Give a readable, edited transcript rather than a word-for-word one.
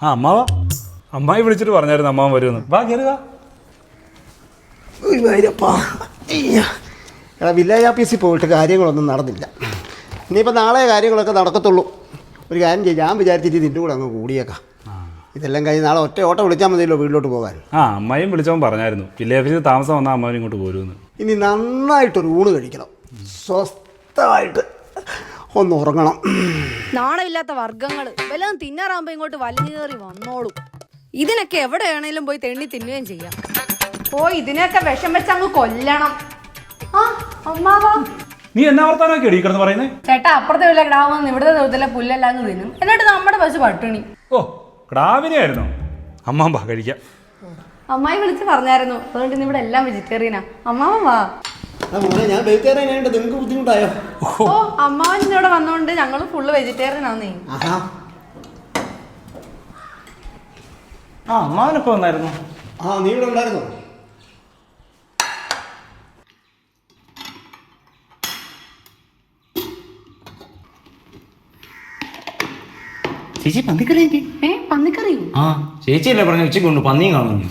ആ അമ്മാവ, അമ്മായി വിളിച്ചിട്ട് പറഞ്ഞായിരുന്നു അമ്മാവൻ വരുമെന്ന്. വാ കയറി വാ. എടാ വില്ലേജ് ഓഫീസിൽ പോയിട്ട് കാര്യങ്ങളൊന്നും നടന്നില്ല. ഇനിയിപ്പോൾ നാളെ കാര്യങ്ങളൊക്കെ നടക്കത്തുള്ളൂ. ഒരു കാര്യം ചെയ്യും, ഞാൻ വിചാരിച്ചിട്ട് നിൻ്റെ കൂടെ അങ്ങ് കൂടിയേക്കാം. ഇതെല്ലാം കഴിഞ്ഞ് നാളെ ഒറ്റ ഓട്ടം വിളിച്ചാൽ മതിയല്ലോ വീട്ടിലോട്ട് പോകാൻ. ആ അമ്മായിയും വിളിച്ചവൻ പറഞ്ഞായിരുന്നു വില്ലേജ് ഓഫീസിൽ താമസം വന്നാൽ അമ്മാവൻ ഇങ്ങോട്ട് പോരുമെന്ന്. ഇനി നന്നായിട്ടൊരു ഊണ് കഴിക്കണം, സ്വസ്ഥമായിട്ട് ഒന്ന് ഉറങ്ങണം. നാണമില്ലാത്ത വർഗ്ഗങ്ങൾ വല്ലതും തിന്നാറാകുമ്പോ ഇങ്ങോട്ട് വലിഞ്ഞു കയറി വന്നോളൂ. ഇതിനൊക്കെ എവിടെയാണേലും പോയി തെണ്ണി തിന്നുകയും ചെയ്യാം. ഓ ഇതിനൊക്കെ വിഷം വെച്ചങ്ങ് കൊല്ലണം. ആ അമ്മാവാ, നീ എന്നാ വർത്താനൊക്കെ എടി കിടന്ന് പറയുന്നേ? ചേട്ടാ അപ്പുറത്തെ വല്ല കിടാവുന്ന ഇവിടുത്തെ ദിവസത്തിലെ പുല്ലെല്ലാം തിന്നും, എന്നിട്ട് നമ്മുടെ പശു പട്ടിണി. ഓ ക്ടാവിനെ ആയിരുന്നോ? അമ്മാൻ വാ കഴിക്കാം. അമ്മായി വിളിച്ച് പറഞ്ഞായിരുന്നു, അതുകൊണ്ട് ഇന്ന് ഇവിടെ എല്ലാം വെജിറ്റേറിയനാ. അമ്മാവൻ വാ. ഞാൻ വെജിറ്റേറിയൻ ആയിട്ട് നിങ്ങൾക്ക് ബുദ്ധിമുട്ടായോ? ഓ അമ്മാവൻ ഇന്നിവിടെ വന്നോണ്ട് ഞങ്ങൾ ഫുള്ള് വെജിറ്റേറിയൻ ആന്നേ. ആ അമ്മാവനൊക്കെ വന്നായിരുന്നു. ആ നീ ഇവിടെ ഉണ്ടായിരുന്നോ? ചേച്ചി പന്നിക്കറി പന്നിക്കറിയോ? ആ ചേച്ചിയല്ലേ പറഞ്ഞ ഉച്ചയ്ക്ക് കൊണ്ട് പന്നിയും കാണുന്നു.